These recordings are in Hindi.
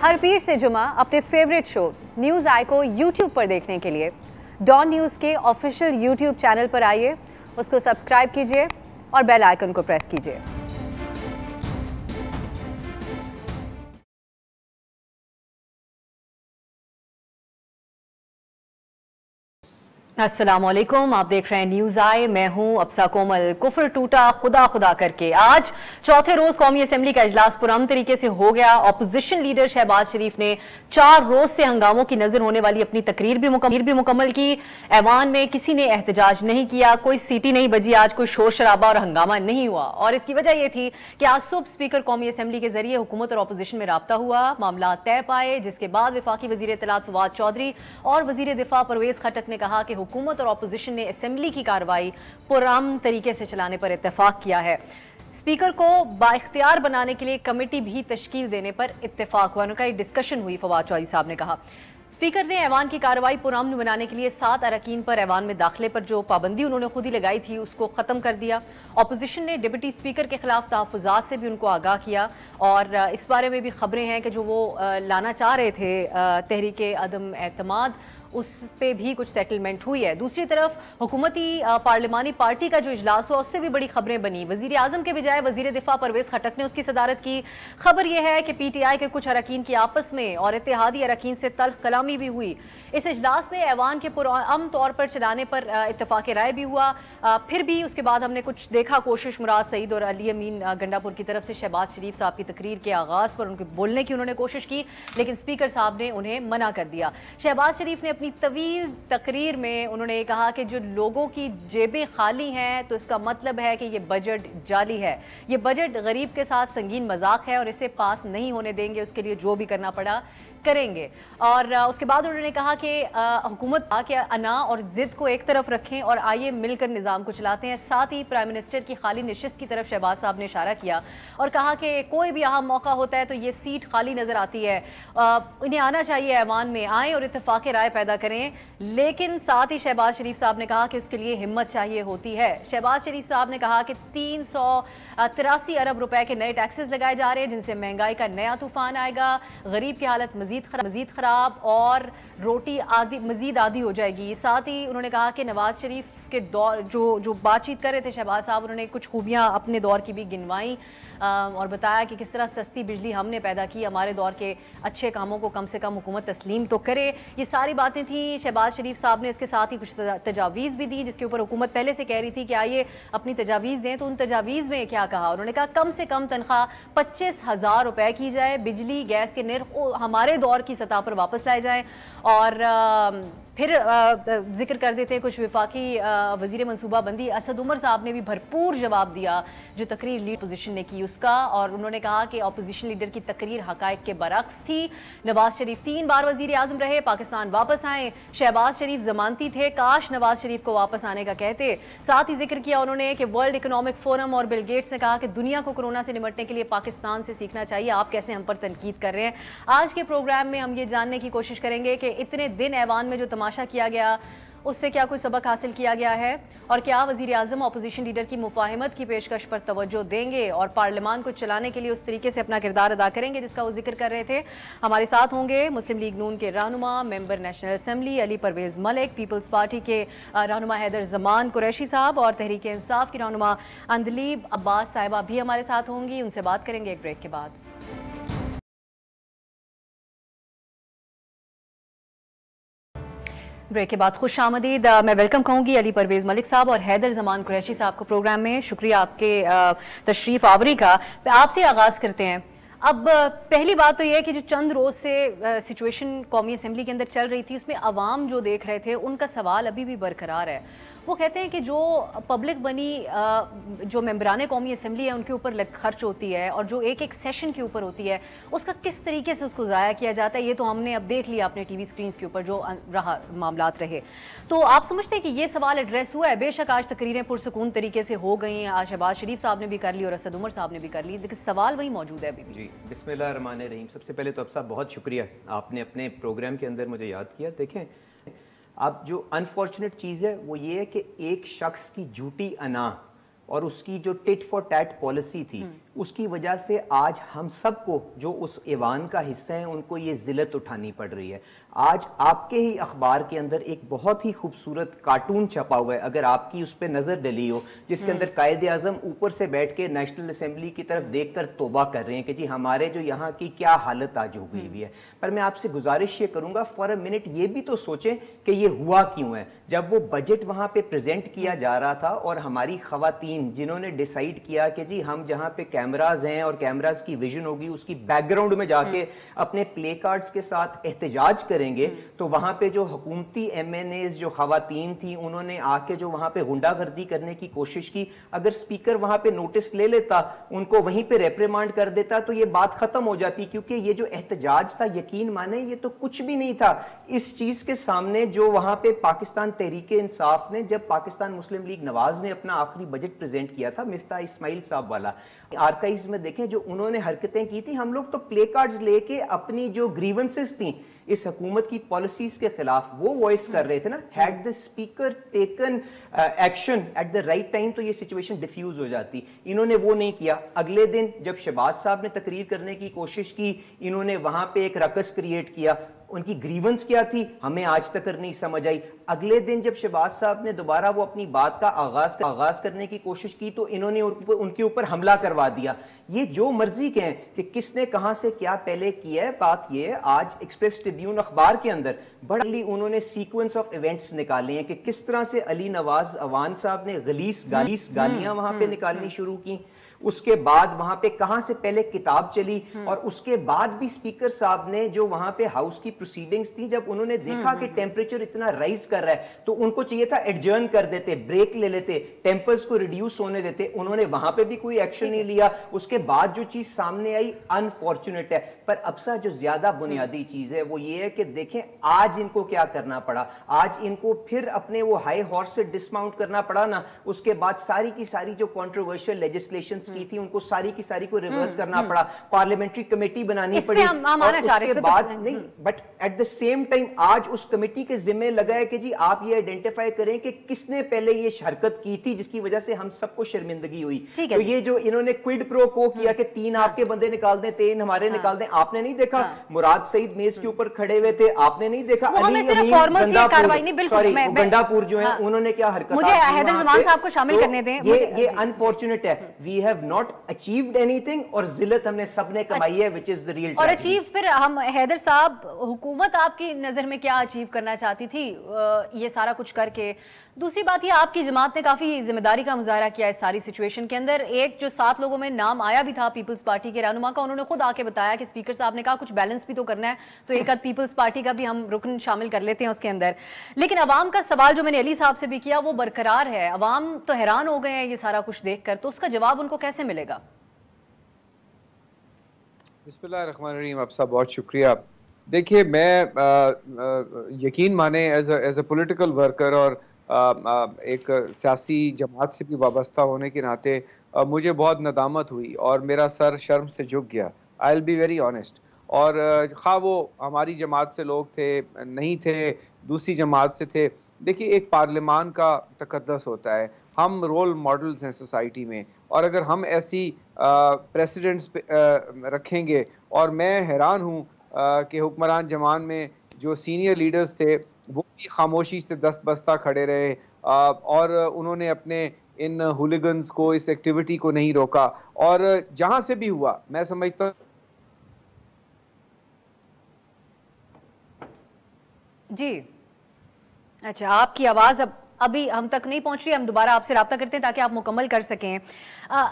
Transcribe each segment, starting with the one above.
हर पीर से जुमा अपने फेवरेट शो न्यूज़ आई को यूट्यूब पर देखने के लिए डॉन न्यूज़ के ऑफिशियल यूट्यूब चैनल पर आइए, उसको सब्सक्राइब कीजिए और बेल आइकन को प्रेस कीजिए। अस्सलामुअलैकुम, आप देख रहे हैं न्यूज़ आई। मैं हूं अफसा कोमल। कुफर टूटा खुदा खुदा करके आज चौथे रोज कौमी असेंबली का इजलास पुरअमन तरीके से हो गया। ऑपोजिशन लीडर शहबाज शरीफ ने 4 रोज से हंगामों की नजर होने वाली अपनी तकरीर भी मुकम्मल की। ऐवान में किसी ने एहतजाज नहीं किया, कोई सीटी नहीं बजी, आज कोई शोर शराबा और हंगामा नहीं हुआ। और इसकी वजह यह थी कि आज सुबह स्पीकर कौमी असेंबली के जरिए हुकूमत और अपोजिशन में राब्ता हुआ, मामला तय पाए, जिसके बाद वफाकी वजीर इत्तलात फवाद चौधरी और वजीर दिफा परवेज खटक ने कहा कि हुकूमत और अपोजिशन ने असेंबली की कार्रवाई पुरअमन तरीके से चलाने पर इत्तेफाक किया है। स्पीकर को बाइख्तियार बनाने के लिए कमेटी भी तश्कील देने पर इत्तेफाक हुआ। उनका डिस्कशन हुई। फवाद चौधरी साहब ने कहा स्पीकर ने ऐवान की कार्रवाई पुरअमन बनाने के लिए 7 अरकान पर ऐवान में दाखिले पर जो पाबंदी उन्होंने खुद ही लगाई थी उसको खत्म कर दिया। अपोजिशन ने डिप्टी स्पीकर के खिलाफ तहफ़्फ़ुज़ात से भी उनको आगाह किया और इस बारे में भी खबरें हैं कि जो वो लाना चाह रहे थे तहरीक अदम एतमाद, उस पे भी कुछ सेटलमेंट हुई है। दूसरी तरफ हुकूमती पार्लिमानी पार्टी का जो इजलास हुआ उससे भी बड़ी खबरें बनी। वजीर आजम के बजाय वजीर दिफा परवेज खटक ने उसकी सदारत की। खबर यह है कि PTI के कुछ अरकान की आपस में और इत्तेहादी अरकान से तल्ख कलामी भी हुई। इस इजलास में ऐवान के पुरअमन तौर पर चलाने पर इत्तफाक राय भी हुआ। फिर भी उसके बाद हमने कुछ देखा, कोशिश मुराद सईद और अली अमीन गंडापुर की तरफ से शहबाज शरीफ साहब की तकरीर के आगाज़ पर उनके बोलने की उन्होंने कोशिश की, लेकिन स्पीकर साहब ने उन्हें मना कर दिया। शहबाज शरीफ ने अपनी तवील तकरीर में उन्होंने कहा कि जो लोगों की जेबें खाली हैं तो इसका मतलब है कि ये बजट जाली है, ये बजट गरीब के साथ संगीन मजाक है और इसे पास नहीं होने देंगे, उसके लिए जो भी करना पड़ा करेंगे। और उसके बाद उन्होंने कहा कि हुकूमत के अना और जिद को एक तरफ रखें और आइए मिलकर निज़ाम को चलाते हैं। साथ ही प्राइम मिनिस्टर की खाली नशिस्त की तरफ शहबाज साहब ने इशारा किया और कहा कि कोई भी अहम मौका होता है तो ये सीट खाली नजर आती है, इन्हें आना चाहिए, ऐवान में आए और इत्तेफाक राय पैदा करें। लेकिन साथ ही शहबाज शरीफ साहब ने कहा कि उसके लिए हिम्मत चाहिए होती है। शहबाज शरीफ साहब ने कहा कि 383 अरब रुपए के नए टैक्सेस लगाए जा रहे हैं जिनसे महंगाई का नया तूफान आएगा, गरीब की हालत मजीद खराब और रोटी आदि मजीद आदि हो जाएगी। साथ ही उन्होंने कहा कि नवाज शरीफ के दौर जो बातचीत कर रहे थे शहबाज साहब, उन्होंने कुछ खूबियां अपने दौर की भी गिनवाई और बताया कि किस तरह सस्ती बिजली हमने पैदा की, हमारे दौर के अच्छे कामों को कम से कम हुकूमत तस्लीम तो करे। ये सारी बातें थी। शहबाज शरीफ साहब ने इसके साथ ही कुछ तजावीज़ भी दी जिसके ऊपर हुकूमत पहले से कह रही थी कि आइए अपनी तजावीज़ दें। तो उन तजावीज़ में क्या कहा, उन्होंने कहा कम से कम तनख्वाह 25,000 रुपए की जाए, बिजली गैस के निर्ख हमारे दौर की सतह पर वापस लाए जाएँ। और फिर जिक्र कर देते हैं कुछ विफाकी वजीर मनसूबाबंदी असद उमर साहब ने भी भरपूर जवाब दिया जो तकरीर लीड पोजीशन ने की उसका, और उन्होंने कहा कि अपोजिशन लीडर की तकरीर हकायक के बरक्स थी। नवाज शरीफ 3 बार वजीर आजम रहे, पाकिस्तान वापस आए, शहबाज शरीफ जमानती थे, काश नवाज शरीफ को वापस आने का कहते। साथ ही जिक्र किया उन्होंने कि वर्ल्ड इकोनॉमिक फोरम और बिल गेट्स ने कहा कि दुनिया को कोरोना से निपटने के लिए पाकिस्तान से सीखना चाहिए, आप कैसे हम पर तनकीद कर रहे हैं। आज के प्रोग्राम में हम ये जानने की कोशिश करेंगे कि इतने दिन ऐवान में जो तमाशा किया गया उससे क्या कोई सबक हासिल किया गया है और क्या वजीर आजम अपोजिशन लीडर की मुफाहमत की पेशकश पर तवज्जो देंगे और पार्लियामान को चलाने के लिए उस तरीके से अपना किरदार अदा करेंगे जिसका वो जिक्र कर रहे थे। हमारे साथ होंगे मुस्लिम लीग नून के रहनुमा member national assembly Ali Parvez Malik, People's party के रहनुमा हैदर जमान कुरैशी साहब और तहरीक इंसाफ की रहनुमा अंदलीब अब्बास साहिबा भी हमारे साथ होंगी। उनसे बात करेंगे एक ब्रेक के बाद। ब्रेक के बाद खुश आमदीद। मैं वेलकम कहूँगी अली परवेज मलिक साहब और हैदर जमान कुरैशी साहब को प्रोग्राम में। शुक्रिया आपके तशरीफ आवरी का। आपसे आगाज़ करते हैं। अब पहली बात तो यह है कि जो चंद रोज़ से सिचुएशन कौमी असेंबली के अंदर चल रही थी उसमें अवाम जो देख रहे थे उनका सवाल अभी भी बरकरार है। वो कहते हैं कि जो पब्लिक बनी जो मेंबरान कौमी असेंबली है उनके ऊपर खर्च होती है और जो एक एक सेशन के ऊपर होती है उसका किस तरीके से उसको ज़ाया किया जाता है, ये तो हमने अब देख लिया अपने TV स्क्रीन के ऊपर जो रहा मामलात रहे। तो आप समझते हैं कि ये सवाल एड्रेस हुआ है? बेशक आज तकरीरें पुरसकून तरीके से हो गई, आज शहबाज शरीफ साहब ने भी कर ली और असद उमर साहब ने भी कर ली, लेकिन सवाल वही मौजूद है अभी भी। जी, बिस्मिल्लाहिर्रहमानिर्रहीम। सबसे पहले तो अब साहब बहुत शुक्रिया, आपने अपने प्रोग्राम के अंदर मुझे याद किया। देखें, अब जो अनफॉर्चुनेट चीज़ है वो ये है कि एक शख्स की झूठी अना और उसकी जो टिट फॉर टैट पॉलिसी थी उसकी वजह से आज हम सबको जो उस ऐवान का हिस्सा है उनको ये जिल्लत उठानी पड़ रही है। आज आपके ही अखबार के अंदर एक बहुत ही खूबसूरत कार्टून छपा हुआ है, अगर आपकी उस पर नजर डली हो, जिसके अंदर कायदे आजम ऊपर से बैठ के नेशनल असेंबली की तरफ देखकर तौबा कर रहे हैं कि जी हमारे जो यहाँ की क्या हालत आज हो गई हुई है। पर मैं आपसे गुजारिश ये करूंगा, फॉर अ मिनट ये भी तो सोचें कि ये हुआ क्यों है। जब वो बजट वहां पे प्रेजेंट किया जा रहा था और हमारी खवातीन जिन्होंने डिसाइड किया कि जी हम जहां पे कैमराज हैं और कैमराज की विजन होगी उसकी बैकग्राउंड में जाके अपने प्ले कार्ड्स के साथ एहतजाज करेंगे, तो वहां पे जो हुकूमती MNAs जो खवातीन थी उन्होंने आके जो वहां पे गुंडागर्दी करने की कोशिश की, अगर स्पीकर वहां पे नोटिस ले लेता, उनको वहीं पे रेप्रिमांड कर देता तो ये बात खत्म हो जाती। क्योंकि ये जो एहतजाज था, यकीन माने ये तो कुछ भी नहीं था इस चीज के सामने जो वहां पे पाकिस्तान तहरीके इंसाफ ने, जब पाकिस्तान मुस्लिम लीग नवाज ने अपना आखिरी बजट प्रेजेंट किया था मिफ्ता इस्माइल साहब वाला, आर्काइव्स में देखें जो उन्होंने हरकतें की थी, हम लोग तो प्ले कार्ड्स लेके अपनी जो ग्रीवेंसेस थी इस हुकूमत की पॉलिसीज के खिलाफ वो वॉइस कर रहे थे ना। Had the speaker taken action at the right time तो ये सिचुएशन डिफ्यूज हो जाती। इन्होंने वो नहीं किया। अगले दिन जब शहबाज साहब ने तकरीर करने की कोशिश की, इन्होंने वहां पे एक रकस क्रिएट किया। उनकी ग्रीवेंस क्या थी हमें आज तक नहीं समझ आई। अगले दिन जब शहबाज साहब ने दोबारा वो अपनी बात का आगाज करने की कोशिश की तो इन्होंने उनके ऊपर हमला करवा दिया। ये जो मर्जी कहें कि किसने कहां से क्या पहले किया है, बात ये है आज एक्सप्रेस ट्रिब्यून अखबार के अंदर बड़ी उन्होंने सीक्वेंस ऑफ इवेंट्स निकाले हैं कि किस तरह से अली नवाज अवान साहब ने गलीस गालियां वहां पे निकालनी शुरू की, उसके बाद वहां पे कहां से पहले किताब चली, और उसके बाद भी स्पीकर साहब ने जो वहां पे हाउस की प्रोसीडिंग्स थी, जब उन्होंने देखा कि टेम्परेचर इतना राइज कर रहा है तो उनको चाहिए था एडजर्न कर देते, ब्रेक ले लेते, टेम्पर्स को रिड्यूस होने देते। उन्होंने वहां पे भी कोई एक्शन नहीं लिया। उसके बाद जो चीज सामने आई अनफॉर्चुनेट है। पर अफसा जो ज्यादा बुनियादी चीज है वो ये है कि देखें आज इनको क्या करना पड़ा। आज इनको फिर अपने वो हाई हॉर्स से डिसमाउंट करना पड़ा ना। उसके बाद सारी की सारी जो कंट्रोवर्शियल लेजिस्लेशन की थी उनको सारी की सारी को रिवर्स करना पड़ा, पार्लियामेंट्री कमेटी बनानी पड़ी, और उसके बाद नहीं, but at the same time आज उस कमेटी के जिम्मे लगा है कि जी आप ये आइडेंटिफाई करें कि किसने पहले ये हरकत की थी जिसकी वजह से हम सबको शर्मिंदगी हुई। तो ये जो इन्होंने क्विड प्रो को किया कि 3 आपके बंदे निकाल दें, 3 हमारे निकाल दें, आपने नहीं देखा मुराद सईद मेज के ऊपर खड़े हुए थे, आपने नहीं देखा गंडापुर जो है उन्होंने क्या हरकत। मुझे हैदर ज़मान साहब को शामिल करने दें। ये अनफॉर्चुनेट है। We have not achieved anything और जिल्लत हमने सबने कमाई है, व्हिच इज द रियल। और अचीव फिर हम हैदर साहब, हुकूमत आपकी नजर में क्या अचीव करना चाहती थी ये सारा कुछ करके? दूसरी बात ये, आपकी जमात ने काफी जिम्मेदारी का मुजाहरा किया इस सारी सिचुएशन के अंदर। एक जो 7 लोगों में नाम आया भी था पीपल्स पार्टी के रहनुमा का, उन्होंने खुद आके बताया कि स्पीकर साहब ने कहा कुछ बैलेंस भी तो करना है, तो एक आध पीपल्स पार्टी का भी हम रुकन शामिल कर लेते हैं उसके अंदर। लेकिन अवाम का सवाल जो मैंने अली साहब से भी किया वो बरकरार है। अवाम तो हैरान हो गए हैं ये सारा कुछ देखकर, तो उसका जवाब उनको कैसे मिलेगा? बिस्मिल्लाहिर्रहमानिर्रहीम। आप सब बहुत शुक्रिया। देखिए, मैं यकीन माने एज अ पॉलिटिकल वर्कर और एक सियासी जमात से भी वाबस्ता होने के नाते मुझे बहुत नदामत हुई और मेरा सर शर्म से झुक गया। I will be very honest. और खा वो हमारी जमात से लोग थे, नहीं थे, दूसरी जमात से थे। देखिए, एक पार्लियामान का तकद्दस होता है, हम रोल मॉडल्स हैं सोसाइटी में, और अगर हम ऐसी प्रेसिडेंट्स रखेंगे, और मैं हैरान हूँ कि हुक्मरान जमान में जो सीनियर लीडर्स थे वो भी खामोशी से दस्तबस्ता खड़े रहे, और उन्होंने अपने इन हुलिगन्स को, इस एक्टिविटी को नहीं रोका। और जहाँ से भी हुआ, मैं समझता जी। अच्छा, आपकी आवाज अभी हम तक नहीं पहुंच रही, हम दोबारा आपसे राब्ता करते हैं ताकि आप मुकम्मल कर सकें।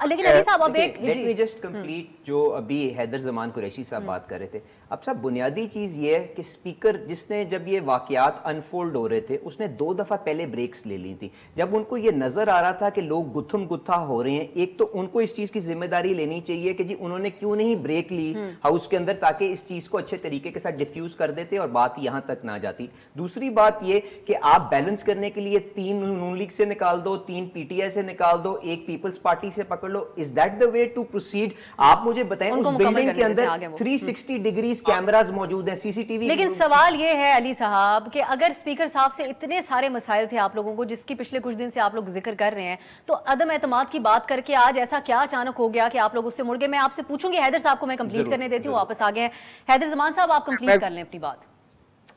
लेकिन अली साहब अब एक लेट मी जस्ट कंप्लीट जो अभी हैदर ज़मान कुरैशी साहब बात कर रहे थे। अब साहब बुनियादी चीज़ ये है कि स्पीकर जिसने जब ये वाक़यात अनफोल्ड हो रहे थे उसने 2 दफ़ा पहले ब्रेक्स ले ली थी। जब उनको ये नज़र आ रहा था कि लोग गुत्थम गुत्था हो रहे हैं, एक तो उनको इस चीज़ की जिम्मेदारी लेनी चाहिए कि जी उन्होंने क्यों नहीं ब्रेक ली हाउस के अंदर, ताकि इस चीज़ को अच्छे तरीके के साथ डिफ्यूज़ कर देते और बात यहाँ तक ना जाती। दूसरी बात ये कि आप बैलेंस करने के लिए 3 नून लीग से निकाल दो, 3 पीटीआई से निकाल दो, 1 पीपल्स पार्टी से पकड़ लो। Is that the way to proceed? आप मुझे बताएं, उस बिल्डिंग के अंदर 360 डिग्रीज कैमरास मौजूद हैं, सीसीटीवी। लेकिन सवाल ये है अली साहब कि अगर स्पीकर साहब से इतने सारे मसाइल थे आप लोगों को, जिसकी पिछले कुछ दिन से आप लोग जिक्र कर रहे हैं, तो अदम एतमाद की बात करके आज ऐसा क्या अचानक हो गया कि आप लोग उससे मुड़ गए? मैं आपसे पूछूंगी, हैदर साहब को मैं कंप्लीट करने देती हूँ, वापस आ गए। हैदर जमान साहब, आप कंप्लीट कर लें अपनी बात।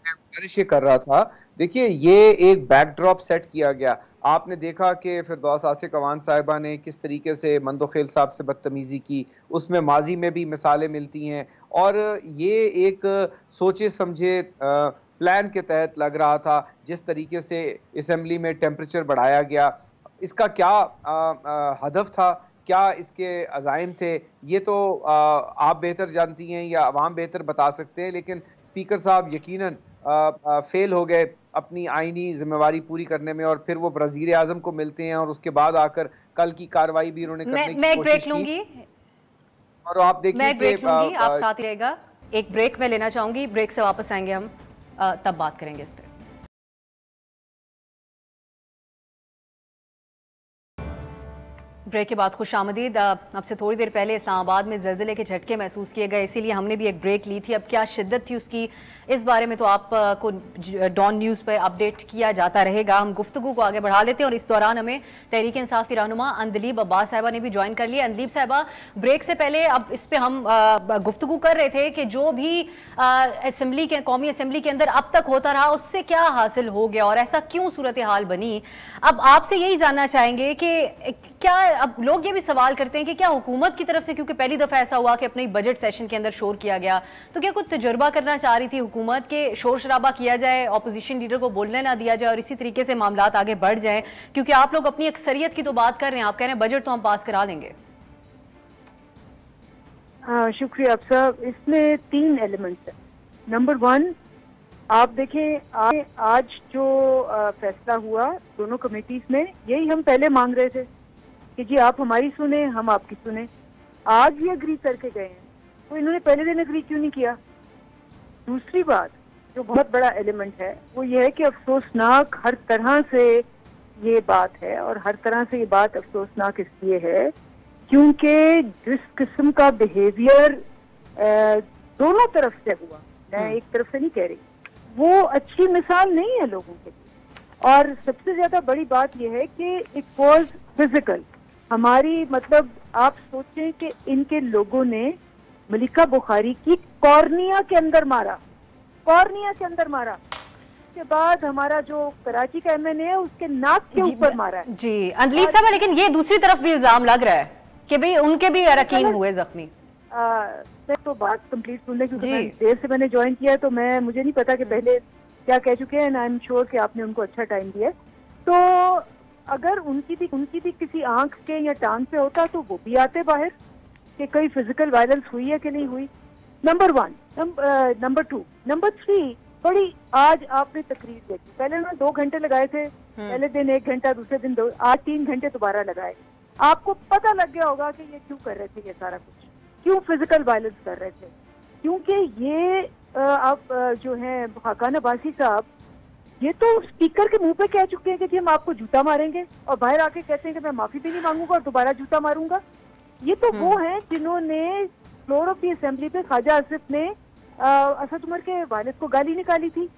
मैं कर रहा था, देखिए ये एक बैकड्रॉप सेट किया गया। आपने देखा कि फिरदौस आसिक अवान साहिबा ने किस तरीके से मंदोखेल साहब से बदतमीजी की, उसमें माजी में भी मिसालें मिलती हैं, और ये एक सोचे समझे प्लान के तहत लग रहा था। जिस तरीके से असेंबली में टेम्परेचर बढ़ाया गया, इसका क्या हदफ था, क्या इसके अज़ाइम थे, ये तो आप बेहतर जानती हैं या अवाम बेहतर बता सकते हैं। लेकिन स्पीकर साहब यकीनन फेल हो गए अपनी आईनी जिम्मेवारी पूरी करने में, और फिर वो वज़ीर आज़म को मिलते हैं और उसके बाद आकर कल की कार्रवाई भी उन्होंने करने की कोशिश की। और आप देखिए कि आप साथ ही रहेगा, एक ब्रेक में लेना चाहूंगी, ब्रेक से वापस आएंगे हम, तब बात करेंगे इस पर। ब्रेक के बाद खुश आमदीद। अब से थोड़ी देर पहले इस्लामाबाद में ज़लज़ले के झटके महसूस किए गए, इसीलिए हमने भी एक ब्रेक ली थी। अब क्या शिद्दत थी उसकी, इस बारे में तो आपको डॉन न्यूज़ पर अपडेट किया जाता रहेगा। हम गुफ्तगू को आगे बढ़ा लेते हैं और इस दौरान हमें तहरीक इंसाफ की रहनुमा अंदलीब अब्बास साहिबा ने भी ज्वाइन कर लिया। अंदलीब साहिबा, ब्रेक से पहले अब इस पर हम गुफ्तगू कर रहे थे कि जो भी असेंबली के कौमी असेंबली के अंदर अब तक होता रहा, उससे क्या हासिल हो गया और ऐसा क्यों सूरत हाल बनी। अब आपसे यही जानना चाहेंगे कि क्या, अब लोग ये भी सवाल करते हैं कि क्या हुकूमत की तरफ से, क्योंकि पहली दफा ऐसा हुआ कि अपने बजट सेशन के अंदर शोर किया गया, तो क्या कुछ तजुर्बा करना चाह रही थी हुकूमत के शोर शराबा किया जाए, ऑपोजिशन लीडर को बोलने ना दिया जाए और इसी तरीके से मामला आगे बढ़ जाए? क्योंकि आप लोग अपनी अक्सरियत की तो बात कर रहे हैं, आप कह रहे हैं बजट तो हम पास करा लेंगे। शुक्रिया आप साहब। इसमें 3 एलिमेंट्स है। नंबर 1, आप देखें आज जो फैसला हुआ दोनों कमेटीज में, यही हम पहले मांग रहे थे कि जी आप हमारी सुने, हम आपकी सुने। आज भी अग्री करके गए हैं, तो इन्होंने पहले दिन अग्री क्यों नहीं किया? दूसरी बात जो बहुत बड़ा एलिमेंट है वो ये है कि अफसोसनाक हर तरह से ये बात है, और हर तरह से ये बात अफसोसनाक इसलिए है क्योंकि जिस किस्म का बिहेवियर दोनों तरफ से हुआ, मैं एक तरफ से नहीं कह रही, वो अच्छी मिसाल नहीं है लोगों के लिए। और सबसे ज्यादा बड़ी बात यह है कि इट वॉज फिजिकल। हमारी मतलब आप सोचें कि इनके लोगों ने मलिका बुखारी की कॉर्निया के अंदर मारा, कॉर्निया के अंदर मारा। उसके बाद हमारा जो कराची का एमएनए है उसके नाक के ऊपर मारा है। जी अंदलीब साहब, लेकिन ये दूसरी तरफ भी इल्जाम लग रहा है कि भाई उनके भी अरकान हुए जख्मी। तो बात कंप्लीट सुन ले, क्योंकि देर से मैंने ज्वाइन किया, तो मुझे नहीं पता कि पहले क्या कह चुके हैं। आई एम श्योर कि आपने उनको अच्छा टाइम दिया। तो अगर उनकी भी किसी आंख के या टांग पे होता तो वो भी आते बाहर कि कोई फिजिकल वायलेंस हुई है कि नहीं हुई। नंबर 1। नंबर 2। नंबर 3, बड़ी आज आपने तकरीर देखी। पहले उन्होंने 2 घंटे लगाए थे, पहले दिन 1 घंटा, दूसरे दिन 2, आज 3 घंटे दोबारा लगाए। आपको पता लग गया होगा कि ये क्यों कर रहे थे, ये सारा कुछ क्यों फिजिकल वायलेंस कर रहे थे। क्योंकि ये आप जो है हाकान अब्बासी साहब, ये तो स्पीकर के मुंह पे कह चुके हैं कि जी हम आपको जूता मारेंगे, और बाहर आके कहते हैं कि मैं माफी भी नहीं मांगूंगा और दोबारा जूता मारूंगा। ये तो वो हैं जिन्होंने फ्लोर ऑफ द असेंबली पे ख्वाजा आसिफ ने असद उमर के वालिद को गाली निकाली थी।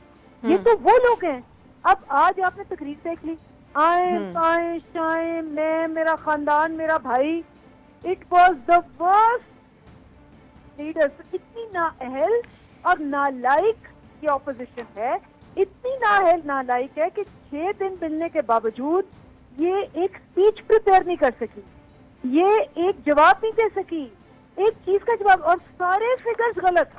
ये तो वो लोग हैं। अब आज आपने तकरीर देख ली, आए शाए, मैं, मेरा खानदान, मेरा भाई। It was the worst leaders. इतनी नाअहल और नालायक की ऑपोजिशन है, इतनी नालायक है कि 6 दिन मिलने के बावजूद ये एक स्पीच प्रिपेयर नहीं कर सकी, ये एक जवाब नहीं दे सकी, एक चीज का जवाब, और सारे फिगर्स गलत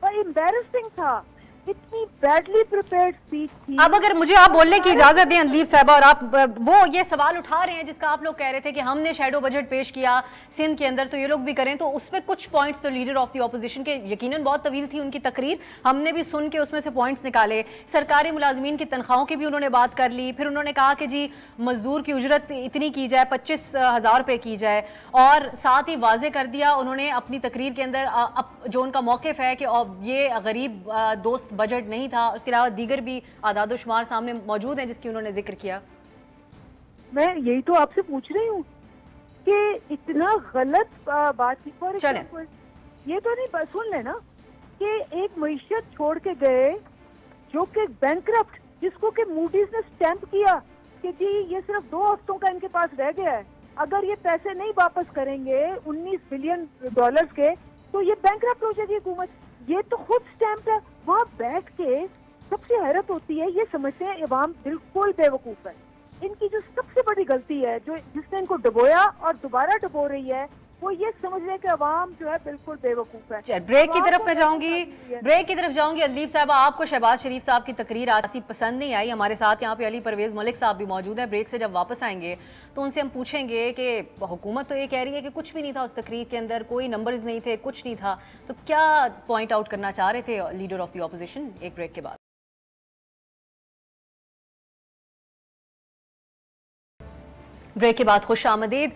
और एम्बैरेसिंग था। इतनी बैडली प्रिपेयर्ड स्पीच थी। अब अगर मुझे आप बोलने की इजाजत दें अंदलीब साहबा, और आप वो ये सवाल उठा रहे हैं जिसका आप लोग कह रहे थे कि हमने शैडो बजट पेश किया सिंध के अंदर, तो ये लोग भी करें, तो उसमें कुछ पॉइंट्स तो लीडर ऑफ द ऑपोजिशन के, यकीनन बहुत तवील थी उनकी तकरीर, हमने भी सुन के उसमें से पॉइंट्स निकाले। सरकारी मुलाजमीन की तनख्वाहों की भी उन्होंने बात कर ली। फिर उन्होंने कहा कि जी मजदूर की उजरत इतनी की जाए, 25,000 रुपये की जाए, और साथ ही वाजे कर दिया उन्होंने अपनी तकरीर के अंदर जो उनका मौक़िफ़ है कि ये गरीब दोस्त बजट नहीं था। उसके अलावा दीगर भी आदाद शुमार सामने मौजूद हैं जिसकी उन्होंने जिक्र किया। मैं यही तो आपसे पूछ रही हूँ कि इतना गलत बात की। फॉर एग्जाम्पल ये तो नहीं, सुन लेना कि एक मईशत छोड़ के गए जो कि बैंकरप्ट, जिसको कि मूडीज ने स्टैंप किया कि जी ये सिर्फ 2 हफ्तों का इनके पास रह गया है, अगर ये पैसे नहीं वापस करेंगे 19 बिलियन डॉलर्स के तो ये बैंकरप्ट हो जाएगी हुकूमत। ये तो खुद स्टैंप है। वहाँ बैठ के सबसे हैरत होती है, ये समझते हैं अवाम बिल्कुल बेवकूफ है। इनकी जो सबसे बड़ी गलती है, जो जिसने इनको डुबोया और दोबारा डुबो रही है, वो ये समझ रहे कि अवाम जो है बिल्कुल बेवकूफ है। ब्रेक की तरफ मैं जाऊंगी अदलीफ साहब, आपको शहबाज शरीफ साहब की तकरीर आज पसंद नहीं आई। हमारे साथ यहाँ पे अली परवेज मलिक साहब भी मौजूद है। ब्रेक से जब वापस आएंगे तो उनसे हम पूछेंगे कि हुकूमत तो ये कह रही है कि कुछ भी नहीं था उस तकरीर के अंदर, कोई नंबर्स नहीं थे, कुछ नहीं था, तो क्या पॉइंट आउट करना चाह रहे थे लीडर ऑफ द ऑपोजिशन? एक ब्रेक के बाद। ब्रेक के बाद खुश आमदीद।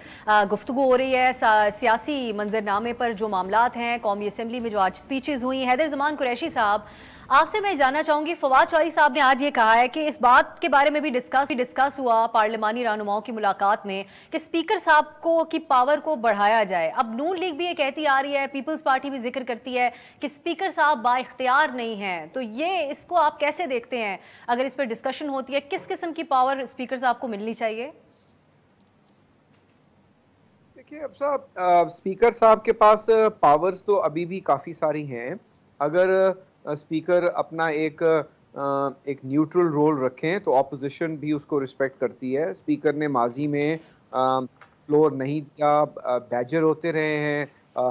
गुफ्तगू हो रही है सियासी मंजरनामे पर जो मामलात हैं कौमी असम्बली में जो आज स्पीचेस हुई। हैदर जमान कुरैशी साहब, आपसे मैं जानना चाहूँगी, फवाद चौधरी साहब ने आज ये कहा है कि इस बात के बारे में भी डिस्कस हुआ पार्लिमानी रहनुमाओं की मुलाकात में कि स्पीकर साहब की पावर को बढ़ाया जाए। अब नून लीग भी ये कहती आ रही है, पीपल्स पार्टी भी जिक्र करती है कि स्पीकर साहब बाइख्तियार नहीं हैं, तो ये इसको आप कैसे देखते हैं? अगर इस पर डिस्कशन होती है, किस किस्म की पावर स्पीकर साहब को मिलनी चाहिए? देखिए अब साहब, स्पीकर साहब के पास पावर्स तो अभी भी काफ़ी सारी हैं। अगर स्पीकर अपना एक न्यूट्रल रोल रखें तो ऑपोजिशन भी उसको रिस्पेक्ट करती है। स्पीकर ने माजी में फ्लोर नहीं दिया, बैजर होते रहे हैं,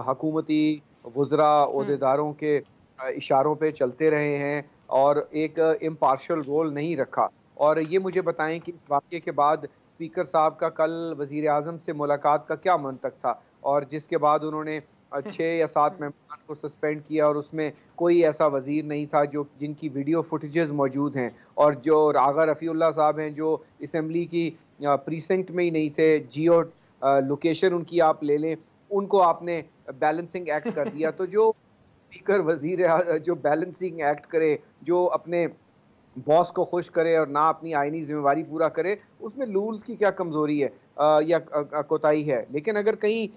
हकूमती वज़रा ओहदेदारों के इशारों पे चलते रहे हैं और एक इम्पार्शल रोल नहीं रखा। और ये मुझे बताएं कि इस वाक़े के बाद स्पीकर साहब का कल वज़ीर आज़म से मुलाकात का क्या मंतक था, और जिसके बाद उन्होंने 6 या 7 मेंबरान को सस्पेंड किया और उसमें कोई ऐसा वज़ीर नहीं था जिनकी वीडियो फुटेजेस मौजूद हैं, और जो आगा रफ़ीउल्लाह साहब हैं जो असम्बली की प्रीसिंक्ट में ही नहीं थे, जियो लोकेशन उनकी आप ले लें, उनको आपने बैलेंसिंग एक्ट कर दिया। तो जो स्पीकर वज़ीर जो बैलेंसिंग एक्ट करे, जो अपने बॉस को खुश करे और ना अपनी आईनी जिम्मेवारी पूरा करे, उसमें रूल्स की क्या कमज़ोरी है या कोताही है? लेकिन अगर कहीं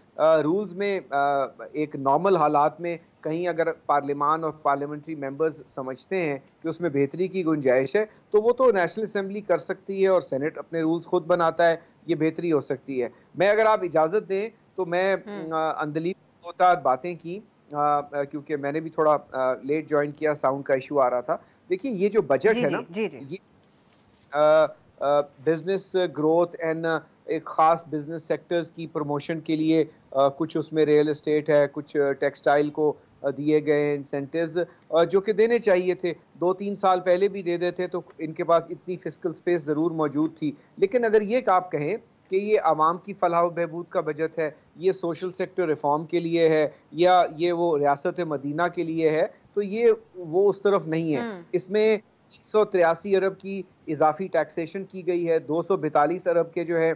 रूल्स में एक नॉर्मल हालात में कहीं अगर पार्लियामान और पार्लियामेंट्री मेंबर्स समझते हैं कि उसमें बेहतरी की गुंजाइश है, तो वो तो नेशनल असेंबली कर सकती है और सेनेट अपने रूल्स खुद बनाता है, ये बेहतरी हो सकती है। मैं अगर आप इजाज़त दें तो मैं अंदलीब होता बातें की, क्योंकि मैंने भी थोड़ा लेट ज्वाइन किया, साउंड का इशू आ रहा था। देखिए ये जो बजट है ना, ये बिजनेस ग्रोथ एंड एक ख़ास बिजनेस सेक्टर्स की प्रमोशन के लिए कुछ उसमें रियल एस्टेट है, कुछ टेक्सटाइल को दिए गए इंसेंटिव्स जो कि देने चाहिए थे, 2-3 साल पहले भी दे देते तो इनके पास इतनी फिस्कल स्पेस ज़रूर मौजूद थी। लेकिन अगर ये आप कहें कि ये आवाम की फलाह बहबूद का बजट है, ये सोशल सेक्टर रिफॉर्म के लिए है, या ये वो रियासत मदीना के लिए है, तो ये वो उस तरफ नहीं है। इसमें 183 अरब की इजाफी टैक्सेशन की गई है, 242 अरब के जो है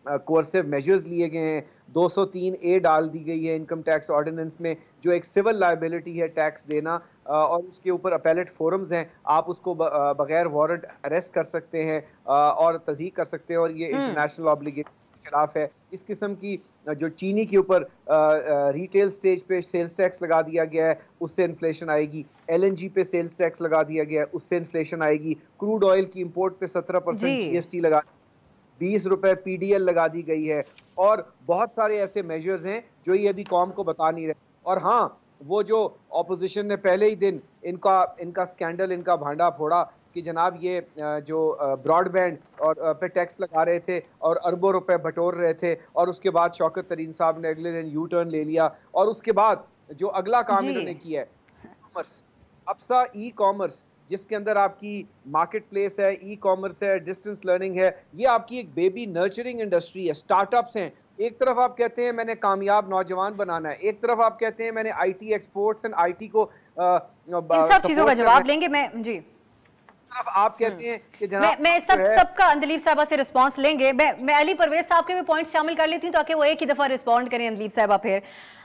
कोर्सिव मेजर्स लिए गए हैं, 203A डाल दी गई है इनकम टैक्स ऑर्डिनेंस में, जो एक सिविल लायबिलिटी है टैक्स देना, और उसके ऊपर अपैलेट फोरम्स हैं, आप उसको बगैर वारंट अरेस्ट कर सकते हैं और तज़ीक कर सकते हैं, और ये इंटरनेशनल ऑब्लिगेशन के खिलाफ है। इस किस्म की जो चीनी के ऊपर रिटेल स्टेज पे सेल्स टैक्स लगा दिया गया है, उससे इन्फ्लेशन आएगी। LNG पे सेल्स टैक्स लगा दिया गया है, उससे इन्फ्लेशन आएगी। क्रूड ऑयल की इंपोर्ट पे 17% GST लगा, 20 रुपए PDL लगा दी गई है, और बहुत सारे ऐसे मेजर्स हैं जो ये अभी कौम को बता नहीं रहे। और हाँ, वो जो ऑपोजिशन ने पहले ही दिन इनका स्कैंडल, इनका भांडा फोड़ा कि जनाब ये जो ब्रॉडबैंड और पे टैक्स लगा रहे थे और अरबों रुपए बटोर रहे थे, और उसके बाद शौकत तरीन साहब ने अगले दिन यू टर्न ले लिया, और उसके बाद जो अगला काम इन्होंने किया है कॉमर्स, अप्सा ई-कॉमर्स, जिसके अंदर आपकी मार्केट प्लेस है, ई-कॉमर्स है, डिस्टेंस लर्निंग है, ये आपकी एक बेबी नर्चरिंग इंडस्ट्री है, स्टार्टअप्स हैं। एक तरफ आप कहते हैं मैंने कामयाब नौजवान बनाना है, एक तरफ आप कहते हैं मैंने IT एक्सपोर्ट्स एंड IT को इन सब चीजों का जवाब लेंगे। मैं जी तरफ आप कहते हैं कि जनाब मैं सबका अंदलीब साहबा से रिस्पांस लेंगे। मैं अली परवेज साहब के भी पॉइंट्स शामिल कर लेती हूँ ताकि वो एक ही दफा रिस्पॉन्ड करें। अंदलीब साहबा, फिर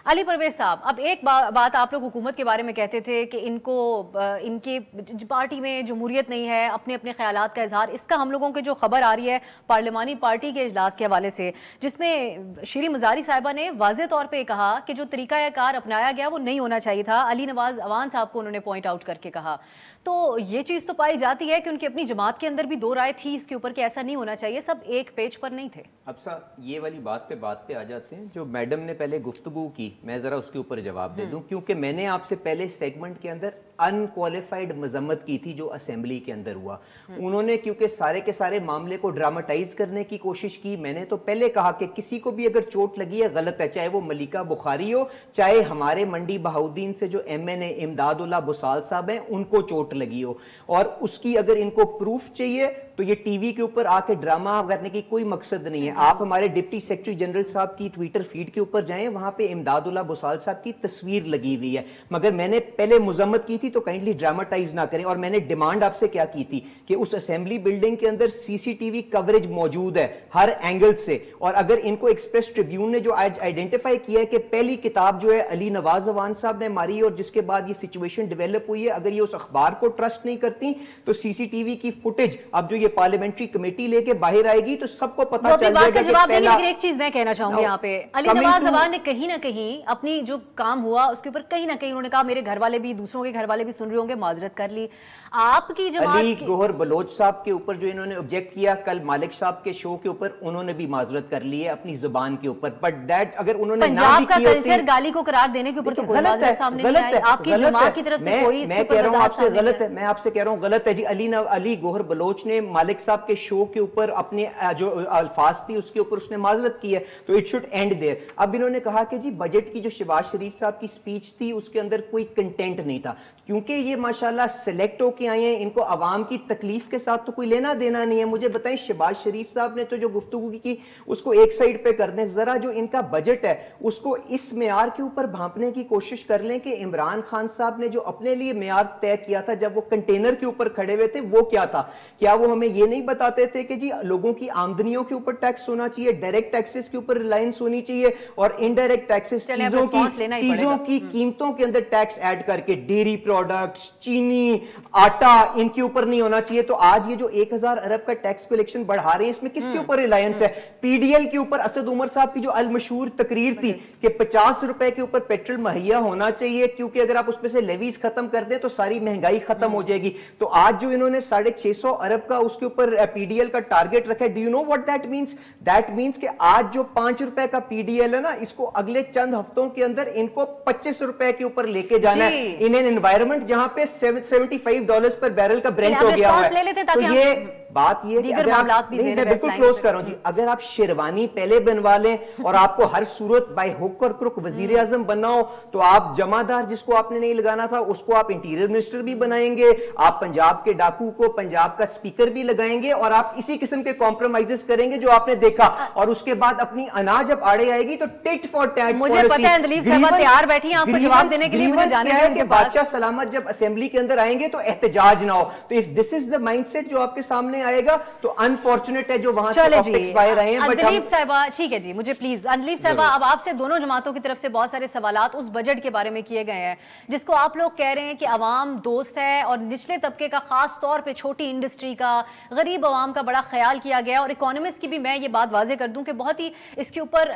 अली परवेज साहब, अब एक बात आप लोग हुकूमत के बारे में कहते थे कि इनकी पार्टी में जमहूरियत नहीं है, अपने अपने ख्यालात का इजहार। इसका हम लोगों की जो खबर आ रही है पार्लिमानी पार्टी के इजलास के हवाले से, जिसमें श्री मजारी साहिबा ने वाज़ेह तौर पे कहा कि जो तरीकाकार अपनाया गया वो नहीं होना चाहिए था। अली नवाज अवान साहब को उन्होंने पॉइंट आउट करके कहा। तो ये चीज़ तो पाई जाती है कि उनकी अपनी जमात के अंदर भी दो राय थी इसके ऊपर कि ऐसा नहीं होना चाहिए, सब एक पेज पर नहीं थे। अब ये वाली बात पे आ जाते हैं। जो मैडम ने पहले गुफ्तगू की, मैं जरा उसके ऊपर जवाब दे दूं, क्योंकि मैंने आपसे पहले सेगमेंट के अंदर अनक्वालिफाइड मजम्मत की थी जो असेंबली के अंदर हुआ। उन्होंने क्योंकि सारे के सारे मामले को ड्रामेटाइज करने की कोशिश की। मैंने तो पहले कहा कि किसी को भी अगर चोट लगी है गलत है, चाहे वो मलिका बुखारी हो, चाहे हमारे मंडी बहाउद्दीन से जो MNA इमदादुल्लाह बुसाल साहब हैं उनको चोट लगी हो, और उसकी अगर इनको प्रूफ चाहिए तो ये टीवी के ऊपर आके ड्रामा करने की कोई मकसद नहीं है। आप हमारे डिप्टी सेक्रेटरी जनरल साहब की ट्विटर फीड के ऊपर जाएं, वहां पे इमदादुल्लाह बुसाल साहब की तस्वीर लगी हुई है। मगर मैंने पहले मुजम्मत की थी तो काइंडली ड्रामेटाइज ना करें। और मैंने डिमांड आपसे क्या की थी कि उस असेंबली बिल्डिंग के अंदर CCTV कवरेज मौजूद है हर एंगल से। और अगर इनको एक्सप्रेस ट्रिब्यून ने जो आज आइडेंटिफाई किया है कि पहली किताब जो है अली नवाज अवान साहब ने मारी और जिसके बाद ये सिचुएशन डेवलप हुई है, अगर ये उस अखबार को ट्रस्ट नहीं करती तो CCTV की फुटेज अब जो ये पार्लियामेंट्री कमेटी लेके बाहर आएगी तो सबको पता चल जाएगा कि पहला। एक चीज मैं कहना चाहूंगी यहाँ पे, अली नवाज अवान ने कहीं ना कहीं अपनी जो काम हुआ उसके ऊपर कहीं ना कहीं उन्होंने कहा मेरे घर वाले भी, दूसरों के घर वाले भी सुन रहे होंगे, माजरत कर ली। आपकी जमात अली गौहर बलोच साहब के ऊपर जो इन्होंने ऑब्जेक्ट किया कल मालिक साहब के शो के ऊपर, उन्होंने भी माजरत कर ली है अपनी जुबान के ऊपर। बट दैट अगर उन्होंने पंजाब का कल्चर गाली को करार देने के ऊपर तो कोई माजरत सामने नहीं आई। आपकी जमात की तरफ से कोई, मैं कह रहा हूं आपसे गलत है, मैं आपसे कह रहा हूं गलत है जी। अली गौहर बलोच ने मालिक साहब के शो के ऊपर अपने जो अल्फाज थी उसके ऊपर उसने माजरत की है, तो इट शुड एंड देयर। अब इन्होंने कहा कि जी बजट की जो शहबाज शरीफ साहब की स्पीच थी उसके अंदर कोई कंटेंट नहीं था, क्योंकि ये माशाल्लाह सिलेक्ट होके आए हैं, इनको आवाम की तकलीफ के साथ तो कोई लेना देना नहीं है। मुझे बताएं शहबाज शरीफ साहब ने तो जो गुफ्तगू की उसको एक साइड पे कर दें, जरा जो इनका बजट है उसको इस मेयार के ऊपर भांपने की कोशिश कर लें कि इमरान खान साहब ने जो अपने लिए मेयार तय किया था जब वो कंटेनर के ऊपर खड़े हुए थे वो क्या था। क्या वो हमें ये नहीं बताते थे कि जी लोगों की आमदनियों के ऊपर टैक्स होना चाहिए, डायरेक्ट टैक्सेस के ऊपर रिलायंस होनी चाहिए, और इनडायरेक्ट टैक्सेस चीजों की कीमतों के अंदर टैक्स ऐड करके डेयरी प्रोडक्ट्स, चीनी, आटा, इनके ऊपर नहीं होना चाहिए। तो आज ये जो 1000 अरब का टैक्स कलेक्शन बढ़ा रहे हैं इसमें किसके ऊपर रिलायंस है? PDL के ऊपर असद उमर साहब की जो अलमशहूर तकरीर थी कि 50 रुपए के ऊपर पेट्रोल मुहैया होना चाहिए, क्योंकि अगर आप उसमें से लेवीज खत्म कर दें तो सारी महंगाई खत्म हो जाएगी। तो आज जो इन्होंने 650 अरब का उसके ऊपर PDL का टारगेट रखा है, do you know what that means? That means कि आज जो 5 रुपए का PDL है ना, इसको अगले चंद हफ्तों के अंदर इनको 25 रुपए के ऊपर लेके जाना है इन एन एनवायरमेंट जहां पे $75 पर बैरल का ब्रेंट हो गया है। तो ये बात ये कि अगर आप मैं बिल्कुल क्लोज कर रहा हूं जी, अगर आप शेरवानी पहले बनवा लें और आपको हर सूरत बाय हुक और क्रुक वजीर आजम बनना हो तो आप जमादार जिसको आपने नहीं लगाना था उसको आप इंटीरियर मिनिस्टर भी बनाएंगे, आप पंजाब के डाकू को पंजाब का स्पीकर भी लगाएंगे, और आप इसी किस्म के कॉम्प्रोमाइजेस करेंगे जो आपने देखा। और उसके बाद अपनी अनाज जब आड़े आएगी तो टिट फॉर टैट। मुझे पता है दलीप साहब तैयार बैठी हैं आपको जवाब देने के लिए, मुझे जाने दें उनके पास। बादशाह सलामत जब असेंबली के अंदर आएंगे तो एहतजाज ना हो। तो if this is the mindset जो आपके सामने आएगा तो अनफॉर्चुनेट है जो वहां से एक्सपायर आए हैं। अंदलीप साहिबा ठीक है जी, मुझे प्लीज अंदलीप साहिबा अब आपसे दोनों जमातों की तरफ से बहुत सारे सवालात उस बजट के बारे में किए गए हैं जिसको आप लोग कह रहे हैं कि अवाम दोस्त है और निचले तबके का, खास तौर पे छोटी इंडस्ट्री का, गरीब अवाम का बड़ा ख्याल किया गया। और इकोनॉमिस्ट की भी मैं ये बात वाजे कर दूं कि बहुत ही इसके ऊपर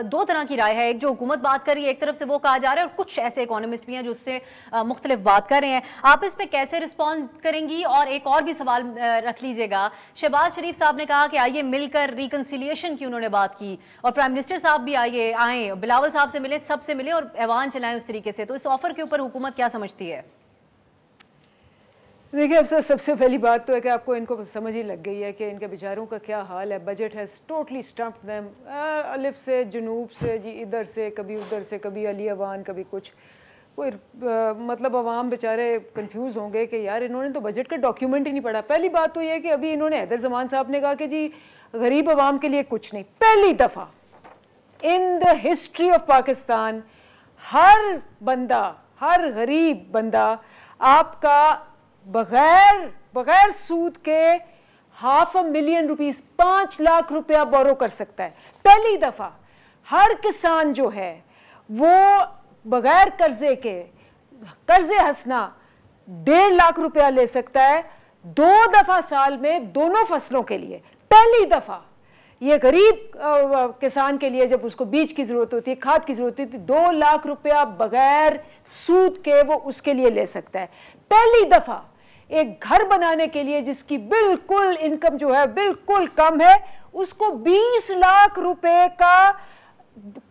दो तरह की राय है। एक जो हुकूमत बात कर रही है, एक तरफ से वो कहा जा रहा है, और कुछ ऐसे इकोनॉमिस्ट भी हैं जो उससे मुख्तलिफ बात कर रहे हैं। आप इस पे कैसे रिस्पॉन्ड करेंगी? और एक और भी सवाल रख लीजिएगा, शहबाज शरीफ साहब ने कहा कि आइए मिलकर रिकंसिलिएशन की उन्होंने बात की, और प्राइम मिनिस्टर साहब भी आए बिलावल साहब से मिले, सबसे मिले और ऐवान चलाएं उस तरीके से। तो इस ऑफर के ऊपर हुकूमत क्या समझती है? देखिए अब सर, सबसे पहली बात तो है कि आपको इनको समझ ही लग गई है कि इनके बेचारों का क्या हाल है। Budget has totally stumped them, अलिफ से जुनूब से जी, इधर से कभी उधर से, कभी अली अवान कभी कुछ। कोई मतलब अवाम बेचारे कंफ्यूज होंगे कि यार इन्होंने तो बजट का डॉक्यूमेंट ही नहीं पढ़ा। पहली बात तो ये है कि अभी इन्होंने हैदर जमान साहब ने कहा कि जी गरीब अवाम के लिए कुछ नहीं। पहली दफ़ा in the history of Pakistan हर बंदा, हर गरीब बंदा आपका बगैर सूद के ₹500,000 5 लाख रुपया बोरो कर सकता है। पहली दफा हर किसान जो है वो बगैर कर्जे के, कर्जे हंसना 1.5 लाख रुपया ले सकता है 2 दफा साल में दोनों फसलों के लिए। पहली दफा ये गरीब किसान के लिए जब उसको बीज की जरूरत होती है, खाद की जरूरत होती है, 2 लाख रुपया बगैर सूद के वो उसके लिए ले सकता है। पहली दफा एक घर बनाने के लिए जिसकी बिल्कुल इनकम जो है बिल्कुल कम है, उसको 20 लाख रुपए का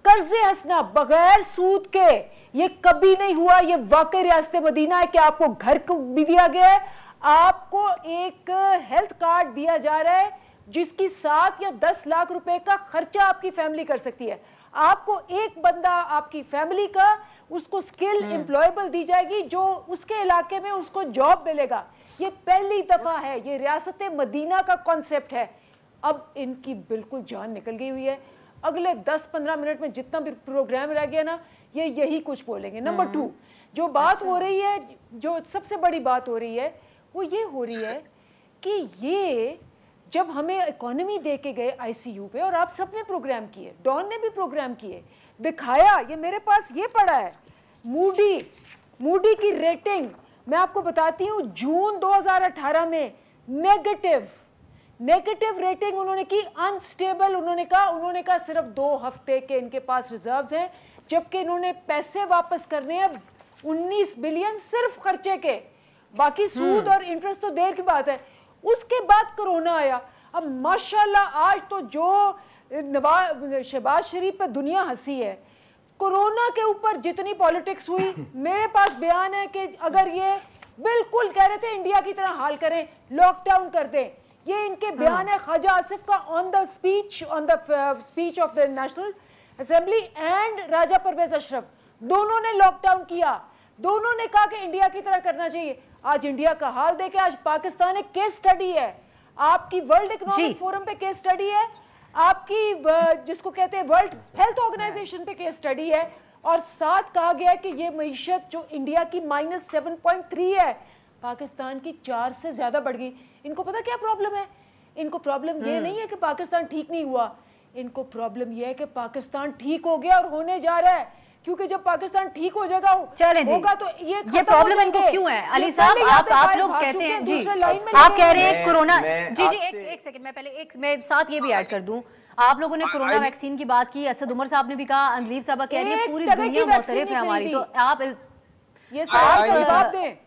कर्जे हंसना बगैर सूद के, ये कभी नहीं हुआ। ये वाकई रियासत मदीना है कि आपको घर को भी दिया गया है, आपको एक हेल्थ कार्ड दिया जा रहा है जिसकी 7 या 10 लाख रुपए का खर्चा आपकी फैमिली कर सकती है। आपको एक बंदा आपकी फैमिली का, उसको स्किल एम्प्लॉयबल दी जाएगी जो उसके इलाके में उसको जॉब मिलेगा। ये पहली दफा है, ये रियासत मदीना का कॉन्सेप्ट है। अब इनकी बिल्कुल जान निकल गई हुई है। अगले 10-15 मिनट में जितना भी प्रोग्राम रह गया ना, ये यही कुछ बोलेंगे। नंबर 2 जो बात हो रही है, जो सबसे बड़ी बात हो रही है, वो ये हो रही है कि ये जब हमें इकोनॉमी दे के गए आईसीयू पे, और आप सबने प्रोग्राम किए, डॉन ने भी प्रोग्राम किए, दिखाया, ये मेरे पास ये पड़ा है, मूडी की रेटिंग मैं आपको बताती हूँ। जून 2018 में नेगेटिव रेटिंग उन्होंने की, अनस्टेबल उन्होंने कहा सिर्फ 2 हफ्ते के इनके पास रिजर्व्स हैं, जबकि इन्होंने पैसे वापस करने हैं 19 बिलियन सिर्फ खर्चे के, बाकी सूद और इंटरेस्ट तो देर की बात है। उसके बाद कोरोना आया। अब माशाल्लाह आज तो जो शहबाज शरीफ पे दुनिया हंसी है, कोरोना के ऊपर जितनी पॉलिटिक्स हुई, मेरे पास बयान है कि अगर ये बिल्कुल कह रहे थे इंडिया की तरह हाल करें, लॉकडाउन कर दें, ये इनके बयान है ख्वाजा आसिफ का on the speech of the national assembly and Raja Pervez Ashraf, दोनों ने लॉकडाउन किया, दोनों ने कहा कि इंडिया की तरह करना चाहिए। आज इंडिया का हाल देखे, आज पाकिस्तान एक केस स्टडी है, आपकी वर्ल्ड इकोनॉमिक फोरम पे केस स्टडी है, आपकी जिसको कहते हैं वर्ल्ड हेल्थ ऑर्गेनाइजेशन पे केस स्टडी है, और साथ कहा गया है कि ये मईशत जो इंडिया की -7.3 है, पाकिस्तान की 4 से ज्यादा बढ़ गई। इनको पता क्या प्रॉब्लम है? इनको प्रॉब्लम ये नहीं है कि पाकिस्तान ठीक नहीं हुआ, इनको प्रॉब्लम ये है कि पाकिस्तान ठीक हो गया और होने जा रहा है, क्योंकि जब पाकिस्तान ठीक हो जाएगा होगा तो ये प्रॉब्लम इनको क्यों है? अली साहब, आप लोग कहते हैं जी, आप कह रहे हैं कोरोना, जी एक सेकंड, मैं पहले मैं साथ ये भी ऐड कर दूं, आप लोगों ने कोरोना वैक्सीन की बात की, असद उमर साहब ने भी कहा, अंजलीब साहब कह रही है पूरी दुनिया मुतरफ है हमारी, तो आप ये सवाल का जवाब दें।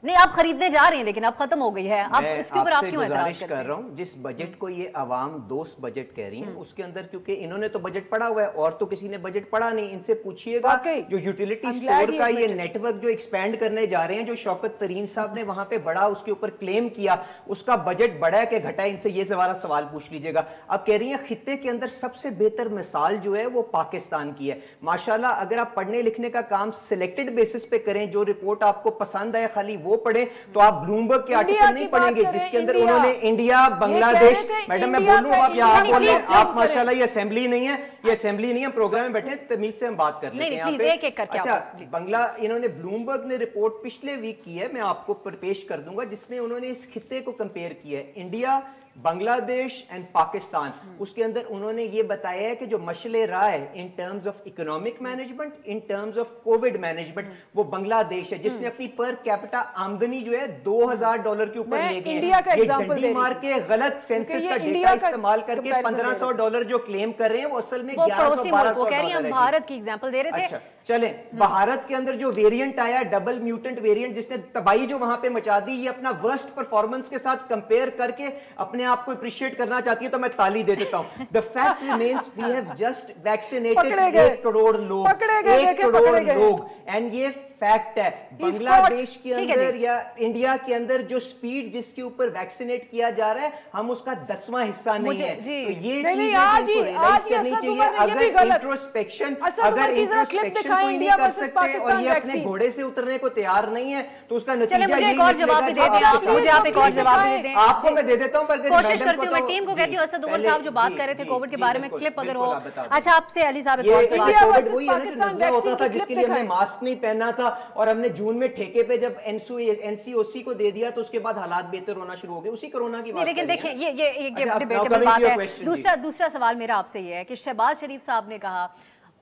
नहीं, आप खरीदने जा रहे हैं लेकिन अब खत्म हो गई है, अब इसके ऊपर आप क्यों गुजारिश कर रहा हूं, जिस बजट को ये आवाम दोस्त बजट कह रही हैं, उसके अंदर क्योंकि इन्होंने तो बजट पढ़ा हुआ है और तो किसी ने बजट पढ़ा नहीं, इनसे पूछिएगा जो यूटिलिटी स्टोर का ये नेटवर्क जो एक्सपेंड करने जा रहे हैं, जो शौकत तरीन साहब ने वहां पे बड़ा उसके ऊपर क्लेम किया, उसका बजट बढ़ा है कि घटा है, इनसे ये सवाल पूछ लीजिएगा। अब कह रही है खित्ते के अंदर सबसे बेहतर मिसाल जो है वो पाकिस्तान की है। माशाल्लाह, अगर आप पढ़ने लिखने का काम सिलेक्टेड बेसिस पे करें, जो रिपोर्ट आपको पसंद आए खाली वो पढ़े, तो आप ब्लूमबर्ग के आर्टिकल नहीं पढ़ेंगे जिसके अंदर उन्होंने इंडिया, बांग्लादेश, मैडम मैं बोलूं आप यहाँ आप बोल रहे हैं, आप माशाल्लाह, ये असेंबली नहीं है, ये असेंबली नहीं है, प्रोग्राम में बैठे तमीज से हम बात कर लेते हैं यहाँ पे। अच्छा, बंगला इन्होंने ब्लूमबर्ग ने रिपोर्ट पिछले वीक की है, मैं आपको पेश कर दूंगा, जिसमें उन्होंने इस खित्ते को कंपेयर किया है, इंडिया, बांग्लादेश एंड पाकिस्तान। उसके अंदर उन्होंने ये बताया है कि जो मशले राह है in terms of economic management, in terms of Covid management, वो बांग्लादेश है जिसने अपनी पर कैपिटा आमदनी जो है $2000 के ऊपर ले गए हैं। ये डंडी मार के गलत सेंसस का डेटा इस्तेमाल करके $1500 जो क्लेम कर रहे हैं वो असल में $1100-1200 भारत की एग्जांपल दे रहे थे। चले, भारत के अंदर जो वेरिएंट आया, डबल म्यूटेंट वेरिएंट, जिसने तबाही जो वहां पे मचा दी, ये अपना वर्स्ट परफॉर्मेंस के साथ कंपेयर करके अपने आप को अप्रिशिएट करना चाहती है, तो मैं ताली दे देता हूं। The fact remains we have just vaccinated 1 crore लोग, 1 करोड़ लोग, एंड ये फैक्ट है। बांग्लादेश के अंदर या इंडिया के अंदर जो स्पीड जिसके ऊपर वैक्सीनेट किया जा रहा है, हम उसका 10वां हिस्सा नहीं है। तो ये चीज रियलाइज करनी चाहिए। अगर इंट्रोस्पेक्शन कोई नहीं कर सकते और ये अपने घोड़े से उतरने को तैयार नहीं है, तो उसका नतीजा मुझे एक और जवाब भी दे दें, मुझे आप एक और जवाब दे दें। आपको मैं दे देता हूं, पर कोशिश करती हूं, मैं टीम को कहती हूं, असद उमर साहब जो बात कर रहे थे कोविड के बारे में, क्लिप अगर हो। अच्छा, आपसे अली साहब एक और सवाल, वही है ना जो नजला होता था जिसके लिए हमने मास्क नहीं पहना था, और हमने जून में ठेके पे जब एनसीओसी को दे दिया तो उसके बाद हालात बेहतर होना शुरू हो गए, उसी कोरोना की बात। लेकिन देखिए ये डिबेटेबल बात है। दूसरा सवाल मेरा आपसे ये है कि शहबाज शरीफ साहब ने कहा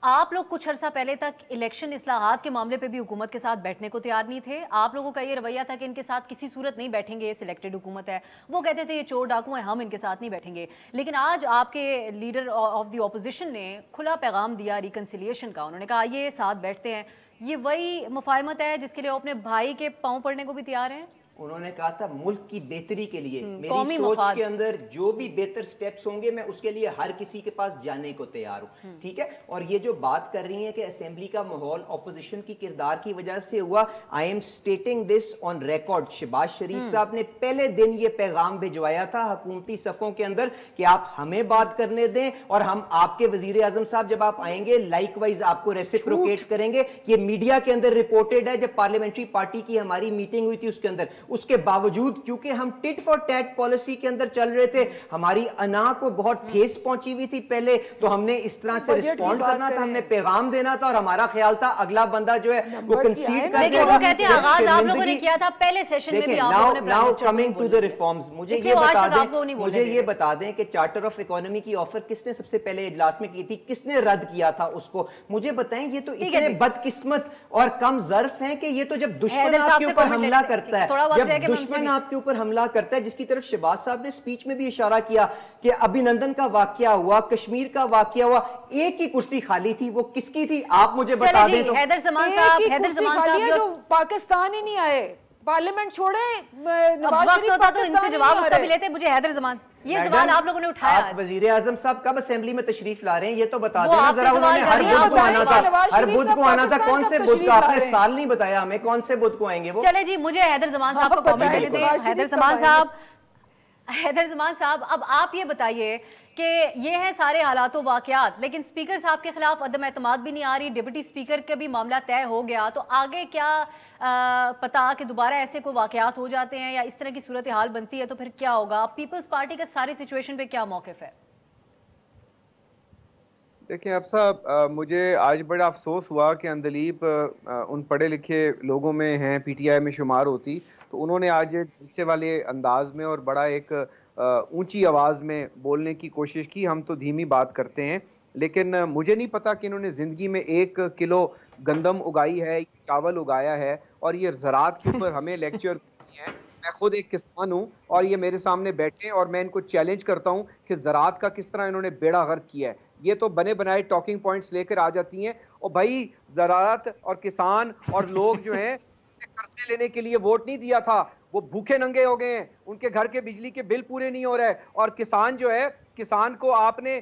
आप लोग कुछ अर्सा पहले तक इलेक्शन इस्लाहात के मामले पे भी हुकूमत के साथ बैठने को तैयार नहीं थे। आप लोगों का ये रवैया था कि इनके साथ किसी सूरत नहीं बैठेंगे, ये सिलेक्टेड हुकूमत है। वो कहते थे ये चोर डाकू हैं, हम इनके साथ नहीं बैठेंगे। लेकिन आज आपके लीडर ऑफ द ऑपोजिशन ने खुला पैगाम दिया रिकन्सिलिएशन का। उन्होंने कहा आइए साथ बैठते हैं। ये वही मुफाहमत है जिसके लिए वो अपने भाई के पांव पड़ने को भी तैयार हैं। उन्होंने कहा था मुल्क की बेहतरी के लिए मेरी सोच के अंदर जो भी बेहतर स्टेप्स होंगे मैं उसके लिए हर किसी के पास जाने को तैयार हूं। ठीक है, और ये जो बात कर रही है कि असेंबली का माहौल ऑपोजिशन की किरदार की वजह से हुआ, I am stating this on record. Shahbaz Sharif साहब ने पहले दिन ये पैगाम भिजवाया था हुकूमती सफ़ों के अंदर कि आप हमें बात करने दें और हम आपके वजीर आजम साहब जब आप आएंगे लाइकवाइज आपको रेसिप्रोकेट करेंगे। ये मीडिया के अंदर रिपोर्टेड है, जब पार्लियामेंट्री पार्टी की हमारी मीटिंग हुई थी उसके अंदर, उसके बावजूद क्योंकि हम टिट फॉर टैट पॉलिसी के अंदर चल रहे थे, हमारी अना को बहुत ठेस पहुंची हुई थी पहले, तो हमने इस तरह से रिस्पॉन्ड करना था, हमने पैगाम देना था और हमारा ख्याल था अगला बंदा जो है वो कंसीड कर देगा। वो कहते हैं आगाज आप लोगों ने किया था पहले सेशन में भी आप लोगों ने now coming to the reforms, मुझे ये बता दें कि चार्टर ऑफ इकोनॉमी की ऑफर किसने सबसे पहले इजलास में की थी, किसने रद्द किया था उसको, मुझे बताएं। ये तो इतने बदकिस्मत और कम ज़र्फ हैं कि ये तो जब दुश्मन आपके ऊपर हमला करता है, जब दुश्मन आपके ऊपर हमला करता है, जिसकी तरफ शहबाज साहब ने स्पीच में भी इशारा किया कि अभिनंदन का वाकया हुआ, कश्मीर का वाकया हुआ, एक ही कुर्सी खाली थी, वो किसकी थी आप मुझे बता दें। तो हैदर ज़मान साहब जो पाकिस्तान ही नहीं आए, पार्लियामेंट छोड़े, वक्त होता तो इनसे जवाब उसका भी लेते। मुझे हैदर ज़मान ये सवाल आप लोगों ने उठाया, आप वजीर आजम साहब कब असेंबली में तशरीफ ला रहे हैं ये तो बता देना जरा। उन्होंने हर बुध को आना था, हर बुध को आना था। कौन से बुध का आपने साल नहीं बताया हमें, कौन से बुध को आएंगे वो? चले जी, मुझे हैदर ज़मान साहब को कमेंट करने दें। हैदर ज़मान साहब, अब आप ये बताइए कि ये है सारे हालात वाकयात, लेकिन स्पीकर साहब के खिलाफ अदम एतमाद भी नहीं आ रही, डिप्टी स्पीकर का भी मामला तय हो गया, तो आगे क्या पता कि दोबारा ऐसे कोई वाकयात हो जाते हैं या इस तरह की सूरत हाल बनती है तो फिर क्या होगा? पीपल्स पार्टी का सारी सिचुएशन पे क्या मौक़िफ़ है? देखिए आप साहब, मुझे आज बड़ा अफसोस हुआ कि अंदलीब उन पढ़े लिखे लोगों में हैं, पीटीआई में शुमार होती, तो उन्होंने आज जलसे वाले अंदाज में और बड़ा एक ऊंची आवाज़ में बोलने की कोशिश की। हम तो धीमी बात करते हैं, लेकिन मुझे नहीं पता कि इन्होंने ज़िंदगी में 1 किलो गंदम उगाई है, चावल उगाया है, और ये ज़राअत के ऊपर हमें लेक्चर दिए हैं। मैं खुद एक किसान हूँ और ये मेरे सामने बैठे और मैं इनको चैलेंज करता हूँ कि ज़राअत का किस तरह इन्होंने बेड़ा गर्क किया है। ये तो बने बनाए टॉकिंग पॉइंट्स लेकर आ जाती हैं, और भाई ज़राअत और किसान और लोग जो हैं कर्जे लेने के लिए वोट नहीं दिया था, वो भूखे नंगे हो गए हैं, उनके घर के बिजली के बिल पूरे नहीं हो रहे, और किसान जो है, किसान को आपने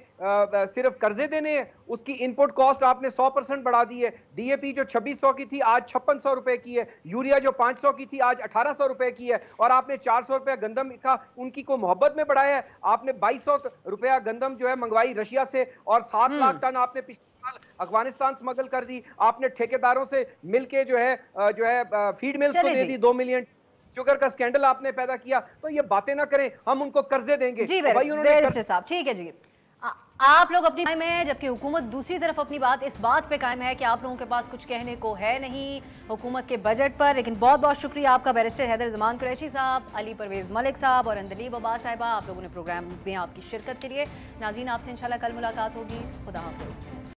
सिर्फ कर्जे देने हैं, उसकी इनपुट कॉस्ट आपने 100% बढ़ा दी है। डीएपी जो 2600 की थी आज 5600 रुपए की है, यूरिया जो 500 की थी आज 1800 रुपए की है, और आपने 400 रुपया गंदम का उनकी को मोहब्बत में बढ़ाया है। आपने 2200 रुपया गंदम जो है मंगवाई रशिया से, और 7 लाख टन आपने पिछले साल अफगानिस्तान स्मगल कर दी। आपने ठेकेदारों से मिलके जो है फीड मिल्स को दे दी 2 मिलियन। शुगर का स्कैंडल आपने पैदा किया, तो ये बातें ना करें, हम उनको कर्जे देंगे। जी बैरिस्टर साहब, ठीक है जी, आप लोग अपनी में है, जबकि हुकूमत दूसरी तरफ अपनी बात इस बात पे कायम है कि आप लोगों के पास कुछ कहने को है नहीं हुकूमत के बजट पर। लेकिन बहुत बहुत शुक्रिया आपका बैरिस्टर हैदर ज़मान कुरैशी साहब, अली परवेज़ मलिक साहब और अंदलीब अब्बास साहिबा, आप लोगों ने प्रोग्राम में आपकी शिरकत के लिए। नाज़रीन, आपसे इंशाल्लाह कल मुलाकात होगी। खुदा हाफ़िज़।